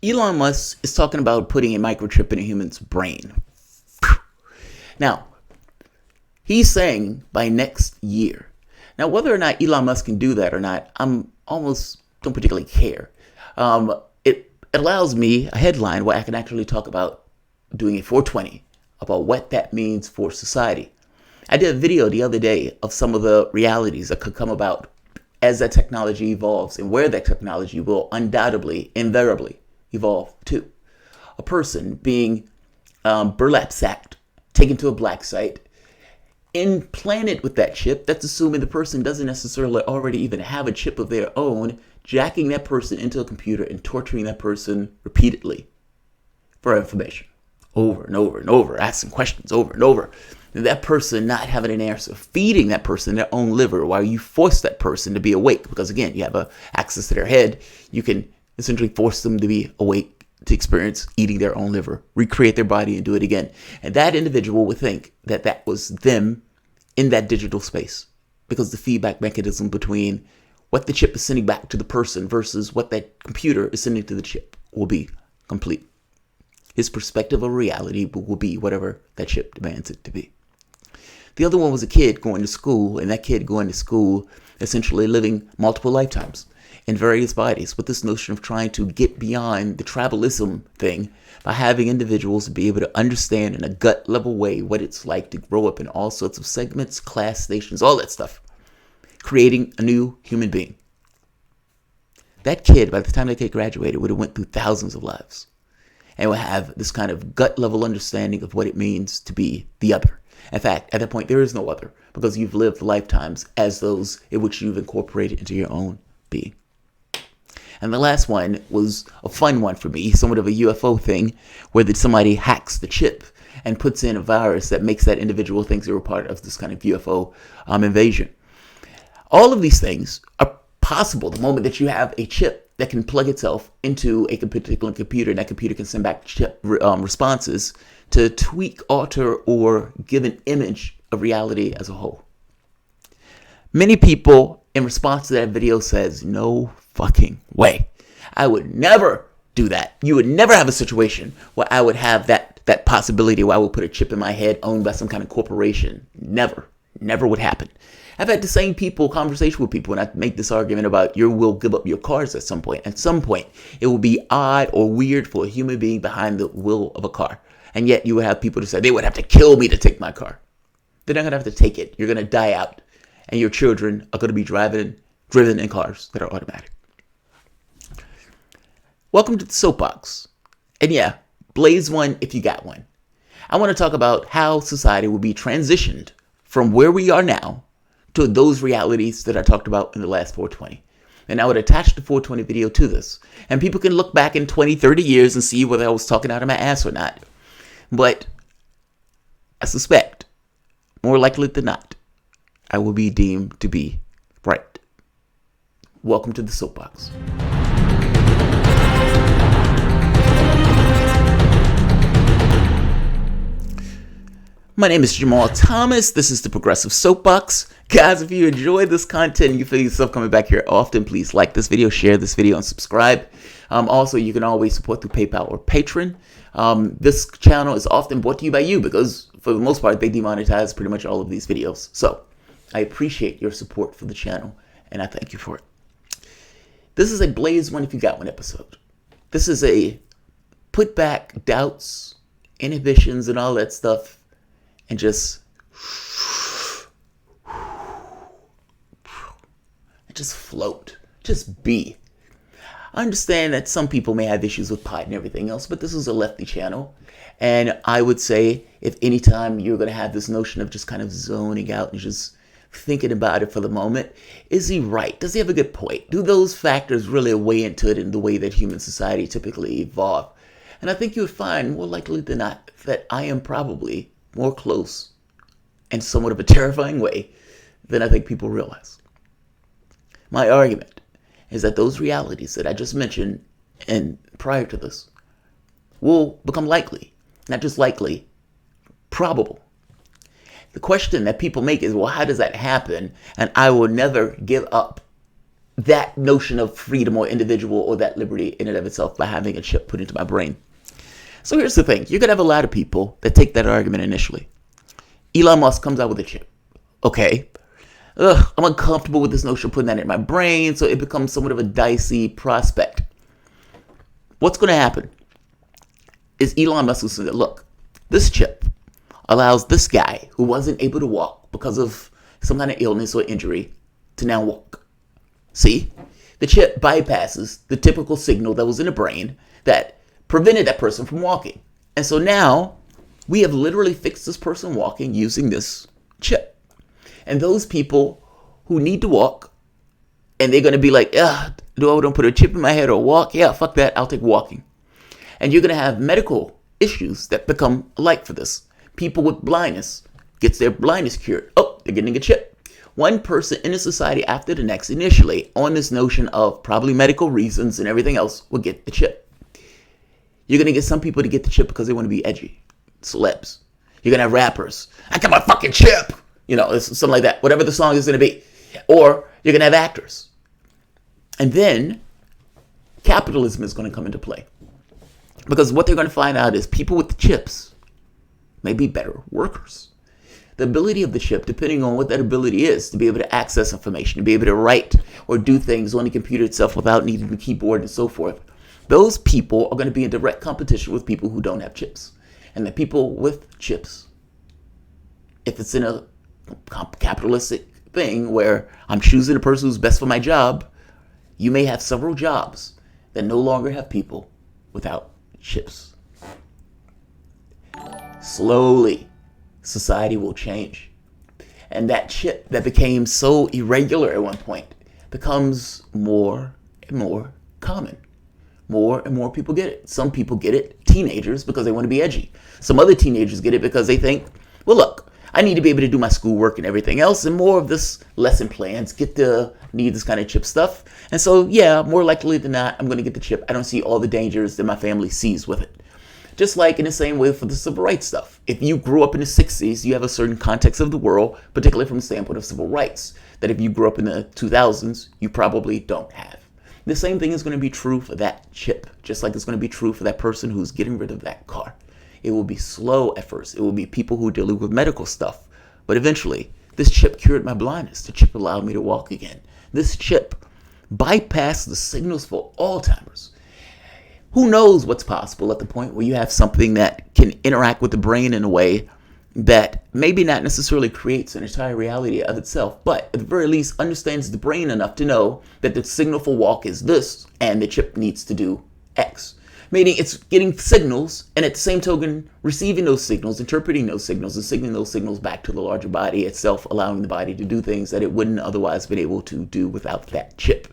Elon Musk is talking about putting a microchip in a human's brain. Now, he's saying by next year. Now, whether or not Elon Musk can do that or not, I'm almost don't particularly care. It allows me a headline where I can actually talk about doing a 420 about what that means for society. I did a video the other day of some of the realities that could come about as that technology evolves and where that technology will undoubtedly, invariably evolve to. A person being burlap sacked, taken to a black site, implanted with that chip. That's assuming the person doesn't necessarily already even have a chip of their own, jacking that person into a computer and torturing that person repeatedly for information over and over and over, asking questions over and over. And that person not having an answer, feeding that person their own liver while you force that person to be awake. Because again, you have access to their head. You can essentially force them to be awake to experience eating their own liver, recreate their body and do it again. And that individual would think that that was them in that digital space, because the feedback mechanism between what the chip is sending back to the person versus what that computer is sending to the chip will be complete. His perspective of reality will be whatever that chip demands it to be. The other one was a kid going to school, and that kid going to school essentially living multiple lifetimes in various bodies with this notion of trying to get beyond the tribalism thing by having individuals be able to understand in a gut level way what it's like to grow up in all sorts of segments, class stations, all that stuff, creating a new human being. That kid, by the time that kid graduated, would have went through thousands of lives and would have this kind of gut level understanding of what it means to be the other. In fact, at that point, there is no other, because you've lived lifetimes as those in which you've incorporated into your own being. And the last one was a fun one for me, somewhat of a UFO thing, where somebody hacks the chip and puts in a virus that makes that individual think they were part of this kind of UFO invasion. All of these things are possible the moment that you have a chip that can plug itself into a particular computer, and that computer can send back chip responses to tweak, alter, or give an image of reality as a whole. Many people in response to that video says, no fucking way. I would never do that. You would never have a situation where I would have that possibility where I would put a chip in my head owned by some kind of corporation. Never would happen. I've had the same conversation with people, and I make this argument about you will give up your cars at some point. At some point, it will be odd or weird for a human being behind the wheel of a car. And yet you would have people to say they would have to kill me to take my car. They're not going to have to take it. You're going to die out. And your children are going to be driven in cars that are automatic. Welcome to the Soapbox. And yeah, blaze one if you got one. I want to talk about how society will be transitioned from where we are now to those realities that I talked about in the last 420. And I would attach the 420 video to this. And people can look back in 20, 30 years and see whether I was talking out of my ass or not. But I suspect, more likely than not, I will be deemed to be right. Welcome to the Soapbox. My name is Jamarl Thomas. This is the Progressive Soapbox. Guys, if you enjoy this content and you feel yourself coming back here often, please like this video, share this video, and subscribe. Also, you can always support through PayPal or Patreon. This channel is often brought to you by you because, for the most part, they demonetize pretty much all of these videos. So, I appreciate your support for the channel, and I thank you for it. This is a Blaze One If You Got One episode. This is a put back doubts, inhibitions, and all that stuff, and just float. Just be. I understand that some people may have issues with pot and everything else, but this is a lefty channel. And I would say if anytime you're going to have this notion of just kind of zoning out and just thinking about it for the moment, is he right? Does he have a good point? Do those factors really weigh into it in the way that human society typically evolve? And I think you would find, more likely than not, that I am probably more close in somewhat of a terrifying way than I think people realize. My argument is that those realities that I just mentioned and prior to this will become likely, not just likely, probable. The question that people make is, well, how does that happen? And I will never give up that notion of freedom or individual or that liberty in and of itself by having a chip put into my brain. So here's the thing. You're going to have a lot of people that take that argument initially. Elon Musk comes out with a chip. Okay. I'm uncomfortable with this notion of putting that in my brain, so it becomes somewhat of a dicey prospect. What's going to happen is Elon Musk will say, look, this chip allows this guy who wasn't able to walk because of some kind of illness or injury to now walk. See? The chip bypasses the typical signal that was in the brain that prevented that person from walking. And so now we have literally fixed this person walking using this chip. And those people who need to walk, and they're going to be like, do I don't put a chip in my head or walk? Yeah, fuck that. I'll take walking. And you're going to have medical issues that become alike for this. People with blindness gets their blindness cured. Oh, they're getting a chip. One person in a society after the next, initially, on this notion of probably medical reasons and everything else, will get the chip. You're going to get some people to get the chip because they want to be edgy. Celebs. You're going to have rappers. I got my fucking chip. Something like that. Whatever the song is going to be. Or you're going to have actors. And then capitalism is going to come into play. Because what they're going to find out is people with the chips may be better workers. The ability of the chip, depending on what that ability is, to be able to access information, to be able to write or do things on the computer itself without needing the keyboard and so forth, those people are going to be in direct competition with people who don't have chips. And the people with chips, if it's in a capitalistic thing where I'm choosing the person who's best for my job, you may have several jobs that no longer have people without chips. Slowly, society will change. And that chip that became so irregular at one point becomes more and more common. More and more people get it. Some people get it, teenagers, because they want to be edgy. Some other teenagers get it because they think, well, look, I need to be able to do my schoolwork and everything else, and more of this lesson plans need this kind of chip stuff. And so, yeah, more likely than not, I'm going to get the chip. I don't see all the dangers that my family sees with it. Just like in the same way for the civil rights stuff. If you grew up in the 60s, you have a certain context of the world, particularly from the standpoint of civil rights, that if you grew up in the 2000s, you probably don't have. The same thing is going to be true for that chip, just like it's going to be true for that person who's getting rid of that car. It will be slow at first. It will be people who deal with medical stuff. But eventually, this chip cured my blindness. The chip allowed me to walk again. This chip bypassed the signals for Alzheimer's. Who knows what's possible at the point where you have something that can interact with the brain in a way that maybe not necessarily creates an entire reality of itself, but at the very least understands the brain enough to know that the signal for walk is this, and the chip needs to do X. Meaning it's getting signals, and at the same token, receiving those signals, interpreting those signals, and signaling those signals back to the larger body itself, allowing the body to do things that it wouldn't otherwise have been able to do without that chip.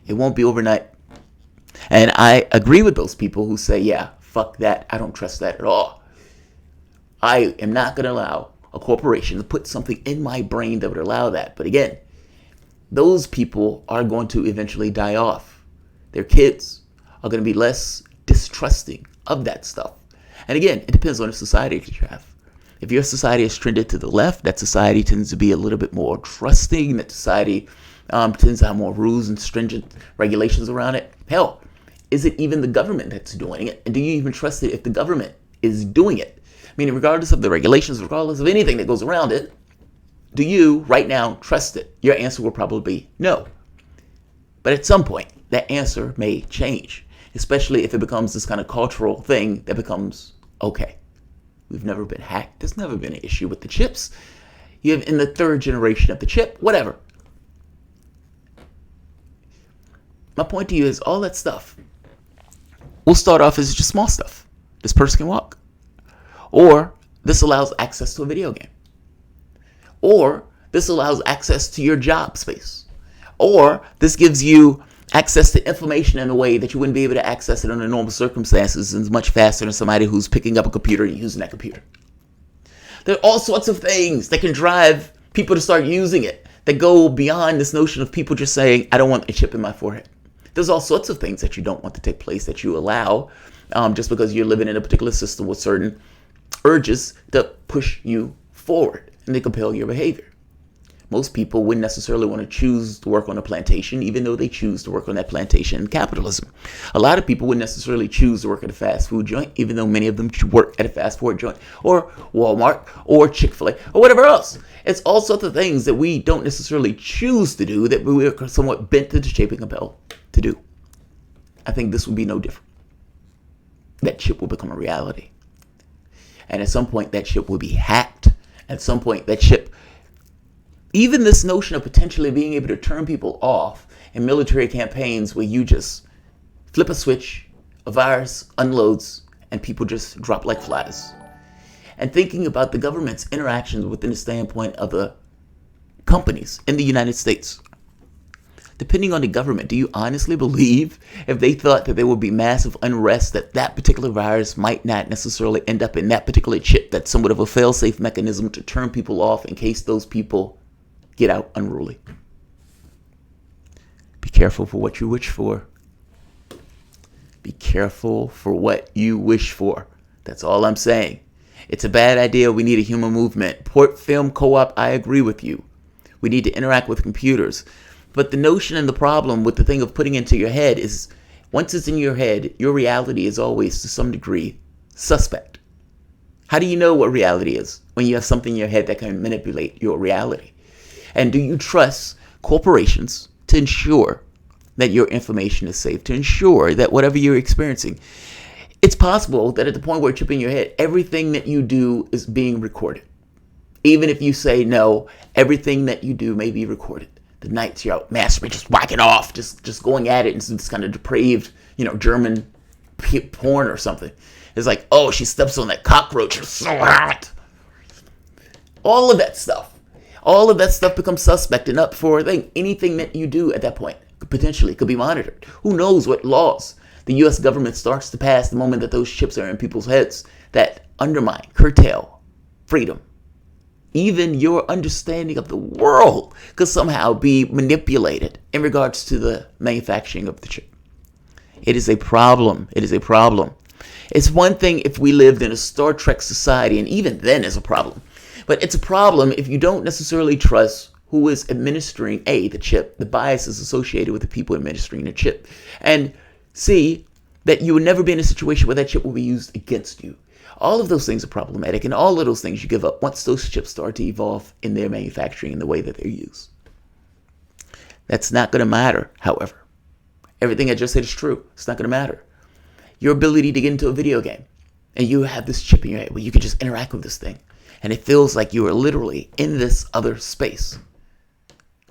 It won't be overnight. And I agree with those people who say, yeah, fuck that. I don't trust that at all. I am not going to allow a corporation to put something in my brain that would allow that. But again, those people are going to eventually die off. Their kids are going to be less distrusting of that stuff. And again, it depends on the society that you have. If your society is trended to the left, that society tends to be a little bit more trusting. That society tends to have more rules and stringent regulations around it. Hell, is it even the government that's doing it? And do you even trust it if the government is doing it? Meaning, regardless of the regulations, regardless of anything that goes around it, do you right now trust it? Your answer will probably be no. But at some point, that answer may change, especially if it becomes this kind of cultural thing that becomes, okay, we've never been hacked. There's never been an issue with the chips. You have in the third generation of the chip, whatever. My point to you is all that stuff will start off as just small stuff. This person can walk. Or this allows access to a video game. Or this allows access to your job space. Or this gives you access to information in a way that you wouldn't be able to access it under normal circumstances and much faster than somebody who's picking up a computer and using that computer. There are all sorts of things that can drive people to start using it that go beyond this notion of people just saying, I don't want a chip in my forehead. There's all sorts of things that you don't want to take place that you allow just because you're living in a particular system with certain urges that push you forward and they compel your behavior. Most people wouldn't necessarily want to choose to work on a plantation, even though they choose to work on that plantation in capitalism. A lot of people wouldn't necessarily choose to work at a fast food joint, even though many of them work at a fast food joint, or Walmart, or Chick-fil-A, or whatever else. It's all sorts of things that we don't necessarily choose to do, that we are somewhat bent into shape and compelled to do. I think this would be no different. That chip will become a reality. And at some point, that chip will be hacked. At some point, that chip, even this notion of potentially being able to turn people off in military campaigns where you just flip a switch, a virus unloads, and people just drop like flies. And thinking about the government's interactions within the standpoint of the companies in the United States. Depending on the government, do you honestly believe if they thought that there would be massive unrest, that that particular virus might not necessarily end up in that particular chip, that's somewhat of a fail-safe mechanism to turn people off in case those people get out unruly? Be careful for what you wish for. Be careful for what you wish for. That's all I'm saying. It's a bad idea. We need a human movement. Port Film Co-op, I agree with you. We need to interact with computers. But the notion and the problem with the thing of putting into your head is, once it's in your head, your reality is always, to some degree, suspect. How do you know what reality is when you have something in your head that can manipulate your reality? And do you trust corporations to ensure that your information is safe, to ensure that whatever you're experiencing, it's possible that at the point where it's in your head, everything that you do is being recorded. Even if you say no, everything that you do may be recorded. The nights you're out masturbating, just whacking off, just going at it, and some kind of depraved, German porn or something. It's like, oh, she steps on that cockroach, it's so hot. All of that stuff becomes suspect and up for anything that you do at that point potentially could be monitored. Who knows what laws the U.S. government starts to pass the moment that those chips are in people's heads that undermine, curtail freedom. Even your understanding of the world could somehow be manipulated in regards to the manufacturing of the chip. It is a problem. It is a problem. It's one thing if we lived in a Star Trek society, and even then it's a problem. But it's a problem if you don't necessarily trust who is administering, A, the chip, the biases associated with the people administering the chip, and C, that you would never be in a situation where that chip will be used against you. All of those things are problematic, and all of those things you give up once those chips start to evolve in their manufacturing and the way that they're used. That's not going to matter, however. Everything I just said is true. It's not going to matter. Your ability to get into a video game, and you have this chip in your head where you can just interact with this thing, and it feels like you are literally in this other space.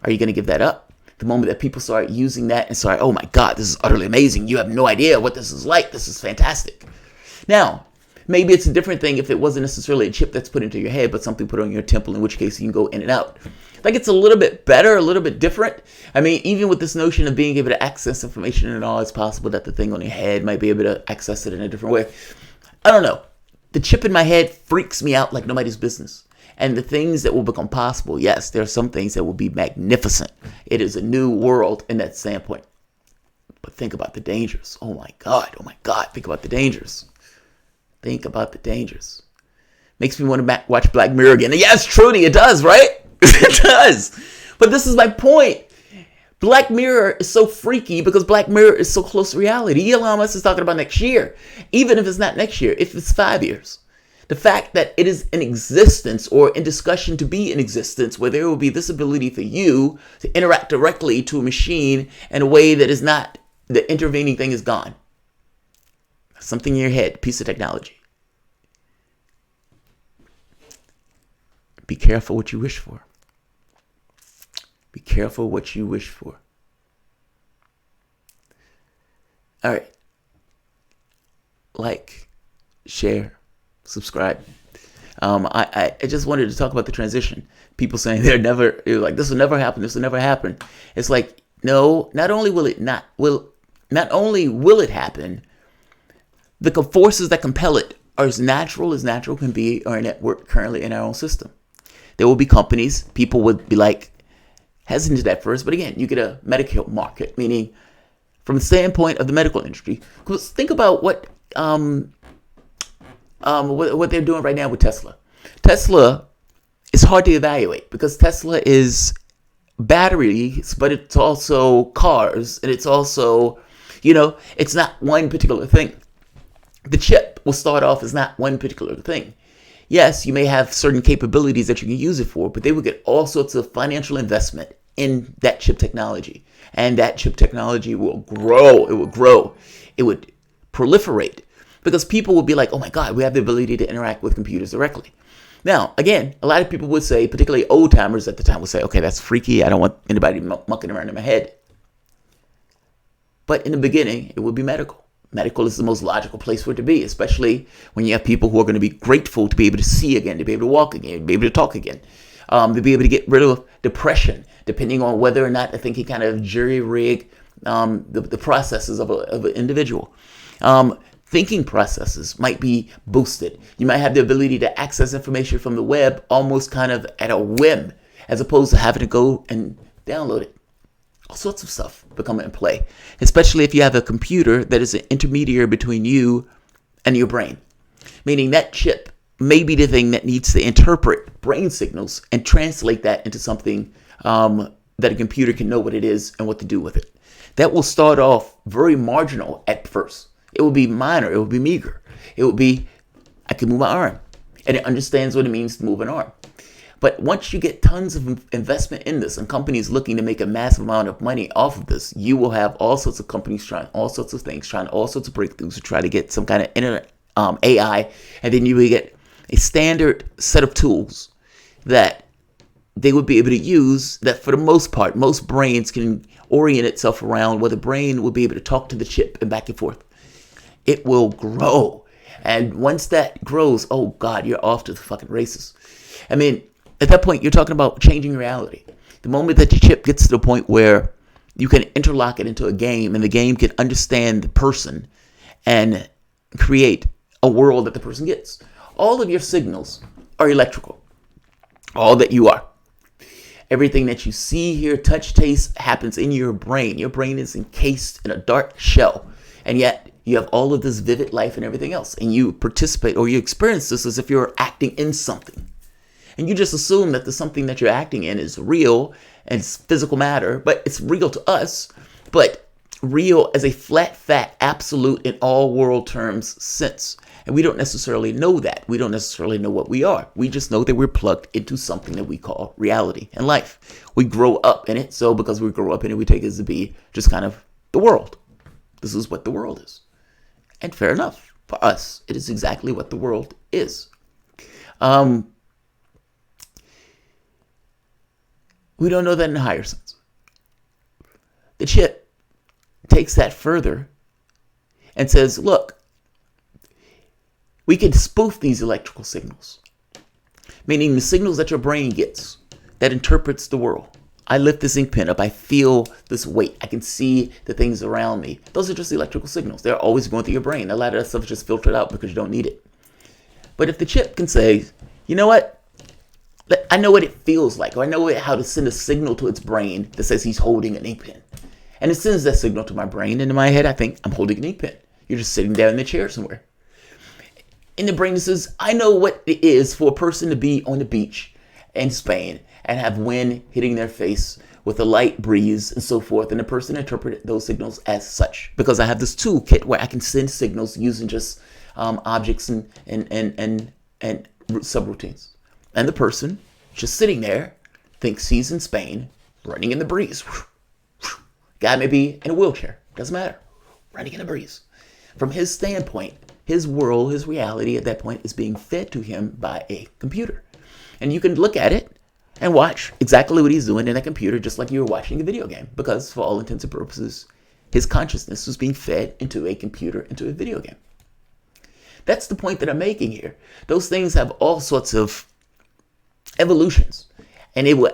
Are you going to give that up? The moment that people start using that and start, oh my God, this is utterly amazing. You have no idea what this is like. This is fantastic. Now, maybe it's a different thing if it wasn't necessarily a chip that's put into your head, but something put on your temple, in which case you can go in and out. Like, it's a little bit better, a little bit different. I mean, even with this notion of being able to access information and all, it's possible that the thing on your head might be able to access it in a different way. I don't know. The chip in my head freaks me out like nobody's business. And the things that will become possible, yes, there are some things that will be magnificent. It is a new world in that standpoint. But think about the dangers. Oh my God, think about the dangers. Think about the dangers. Makes me want to watch Black Mirror again. And yes, Trudy, it does, right? It does. But this is my point. Black Mirror is so freaky because Black Mirror is so close to reality. Elon Musk is talking about next year. Even if it's not next year, if it's 5 years. The fact that it is in existence or in discussion to be in existence where there will be this ability for you to interact directly to a machine in a way that is not, the intervening thing is gone. Something in your head, piece of technology. Be careful what you wish for. Be careful what you wish for. All right. Like, share, subscribe. I just wanted to talk about the transition. People saying this will never happen. This will never happen. It's like, no, not only will it happen, the forces that compel it are as natural can be, are at work currently in our own system. There will be companies, people would be like hesitant at first, but again, you get a medical market, meaning from the standpoint of the medical industry. Because think about what they're doing right now with Tesla. Tesla it's hard to evaluate because Tesla is batteries, but it's also cars, and it's also, it's not one particular thing. The chip will start off as not one particular thing. Yes, you may have certain capabilities that you can use it for, but they will get all sorts of financial investment in that chip technology. And that chip technology will grow. It will grow. It would proliferate because people will be like, oh my God, we have the ability to interact with computers directly. Now, again, a lot of people would say, particularly old timers at the time would say, okay, that's freaky. I don't want anybody mucking around in my head. But in the beginning, it would be medical. Medical is the most logical place for it to be, especially when you have people who are going to be grateful to be able to see again, to be able to walk again, to be able to talk again, to be able to get rid of depression, depending on whether or not I think he kind of jury-rig the processes of an individual. Thinking processes might be boosted. You might have the ability to access information from the web almost kind of at a whim, as opposed to having to go and download it. All sorts of stuff become in play, especially if you have a computer that is an intermediary between you and your brain, meaning that chip may be the thing that needs to interpret brain signals and translate that into something that a computer can know what it is and what to do with it. That will start off very marginal at first. It will be minor. It will be meager. It will be, I can move my arm, and it understands what it means to move an arm. But once you get tons of investment in this and companies looking to make a massive amount of money off of this, you will have all sorts of companies trying all sorts of things, trying all sorts of breakthroughs to try to get some kind of internet AI. And then you will get a standard set of tools that they would be able to use that for the most part, most brains can orient itself around where the brain will be able to talk to the chip and back and forth. It will grow. And once that grows, oh God, you're off to the fucking races. I mean, at that point, you're talking about changing reality. The moment that your chip gets to the point where you can interlock it into a game and the game can understand the person and create a world that the person gets. All of your signals are electrical. All that you are. Everything that you see, hear, touch, taste happens in your brain. Your brain is encased in a dark shell. And yet you have all of this vivid life and everything else. And you participate or you experience this as if you're acting in something. And you just assume that the something that you're acting in is real and it's physical matter, but it's real to us, but real as a flat, fat, absolute in all world terms sense. And we don't necessarily know that. We don't necessarily know what we are. We just know that we're plugged into something that we call reality and life. We grow up in it. So because we grow up in it, we take it to be just kind of the world. This is what the world is. And fair enough. For us, it is exactly what the world is. We don't know that in a higher sense. The chip takes that further and says, look, we can spoof these electrical signals, meaning the signals that your brain gets that interprets the world. I lift this ink pen up. I feel this weight. I can see the things around me. Those are just electrical signals. They're always going through your brain. A lot of that stuff is just filtered out because you don't need it. But if the chip can say, you know what? I know what it feels like, or I know how to send a signal to its brain that says he's holding an ink pen. And it sends that signal to my brain, and in my head, I think I'm holding an ink pen. You're just sitting down in the chair somewhere. In the brain, it says, I know what it is for a person to be on the beach in Spain and have wind hitting their face with a light breeze and so forth. And the person interpreted those signals as such because I have this toolkit where I can send signals using just objects and subroutines. And the person just sitting there thinks he's in Spain, running in the breeze. Guy may be in a wheelchair. Doesn't matter. Running in the breeze. From his standpoint, his world, his reality at that point is being fed to him by a computer. And you can look at it and watch exactly what he's doing in a computer just like you were watching a video game. Because for all intents and purposes, his consciousness was being fed into a computer, into a video game. That's the point that I'm making here. Those things have all sorts of evolutions, and it will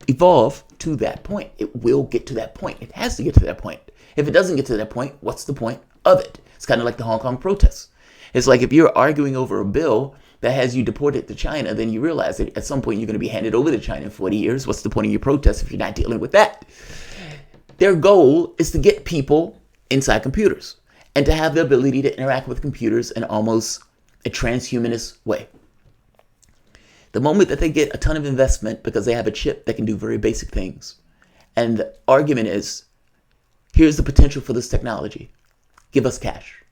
evolve to that point. It will get to that point. It has to get to that point. If it doesn't get to that point, what's the point of it? It's kind of like the Hong Kong protests. It's like if you're arguing over a bill that has you deported to China, then you realize that at some point you're going to be handed over to China in 40 years. What's the point of your protest if you're not dealing with that? Their goal is to get people inside computers and to have the ability to interact with computers in almost a transhumanist way. The moment that they get a ton of investment because they have a chip that can do very basic things, and the argument is, here's the potential for this technology. Give us cash.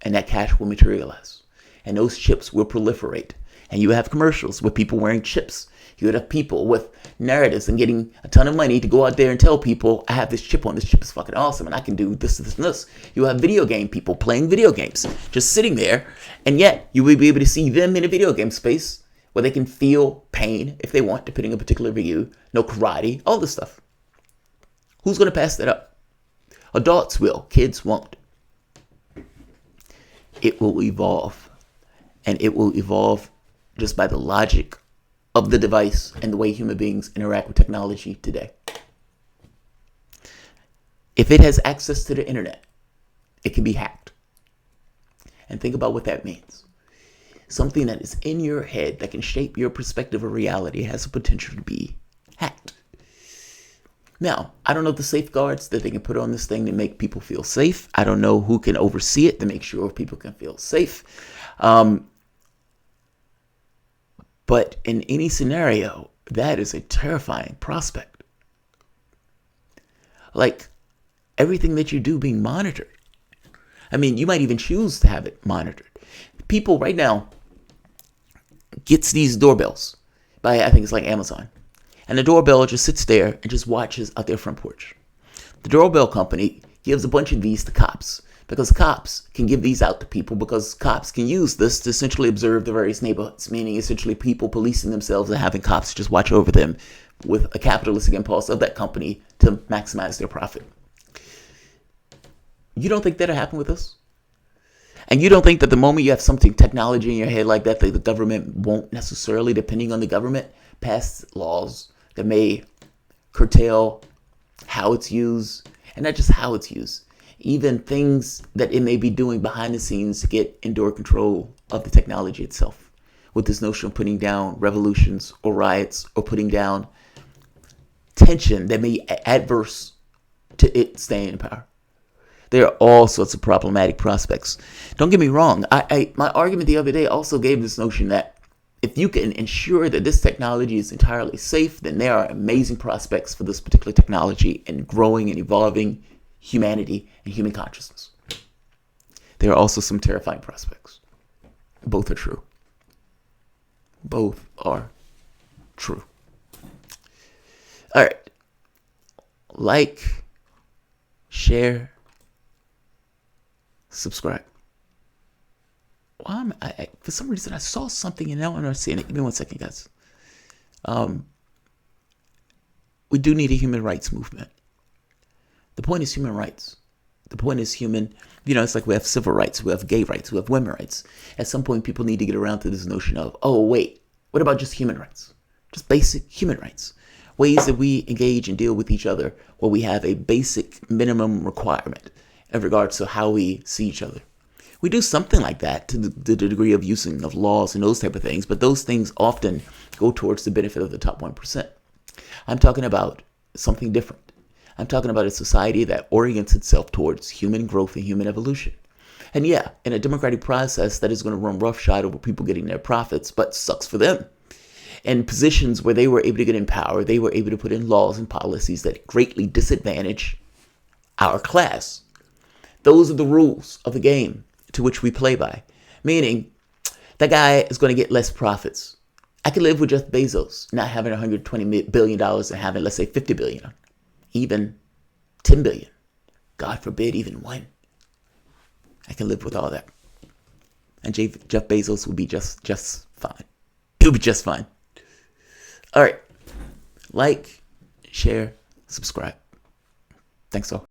And that cash will materialize. And those chips will proliferate. And you have commercials with people wearing chips. You would have people with narratives and getting a ton of money to go out there and tell people, I have this chip on. This chip is fucking awesome and I can do this, this, and this. You have video game people playing video games, just sitting there. And yet you will be able to see them in a video game space where they can feel pain if they want, depending on a particular view. No karate, all this stuff. Who's going to pass that up? Adults will. Kids won't. It will evolve. And it will evolve just by the logic of the device and the way human beings interact with technology today. If it has access to the internet, it can be hacked. And think about what that means. Something that is in your head that can shape your perspective of reality has the potential to be hacked. Now, I don't know the safeguards that they can put on this thing to make people feel safe. I don't know who can oversee it to make sure people can feel safe. But in any scenario, that is a terrifying prospect. Like everything that you do being monitored. I mean, you might even choose to have it monitored. People right now gets these doorbells by, I think it's like Amazon. And the doorbell just sits there and just watches out their front porch. The doorbell company gives a bunch of these to cops because cops can give these out to people because cops can use this to essentially observe the various neighborhoods, meaning essentially people policing themselves and having cops just watch over them with a capitalistic impulse of that company to maximize their profit. You don't think that'll happen with us? And you don't think that the moment you have something technology in your head like that, the government won't necessarily, depending on the government, pass laws that may curtail how it's used, and not just how it's used, even things that it may be doing behind the scenes to get indoor control of the technology itself, with this notion of putting down revolutions or riots or putting down tension that may be adverse to it staying in power. There are all sorts of problematic prospects. Don't get me wrong. My argument the other day also gave this notion that if you can ensure that this technology is entirely safe, then there are amazing prospects for this particular technology in growing and evolving humanity and human consciousness. There are also some terrifying prospects. Both are true. Both are true. All right. Like, share, subscribe. Well, for some reason, I saw something and now I'm not seeing it. Give me 1 second, guys. We do need a human rights movement. The point is human rights. The point is human, it's like we have civil rights, we have gay rights, we have women rights. At some point, people need to get around to this notion of, oh, wait, what about just human rights? Just basic human rights. Ways that we engage and deal with each other where we have a basic minimum requirement in regards to how we see each other. We do something like that to the degree of using of laws and those type of things, but those things often go towards the benefit of the top 1%. I'm talking about something different. I'm talking about a society that orients itself towards human growth and human evolution. And yeah, in a democratic process that is going to run roughshod over people getting their profits, but sucks for them. In positions where they were able to get in power, they were able to put in laws and policies that greatly disadvantage our class. Those are the rules of the game to which we play by. Meaning, that guy is going to get less profits. I could live with Jeff Bezos not having $120 billion and having, let's say, $50 billion. Even $10 billion. God forbid, even one. I can live with all that. And Jeff Bezos will be just fine. He'll be just fine. All right. Like, share, subscribe. Thanks all.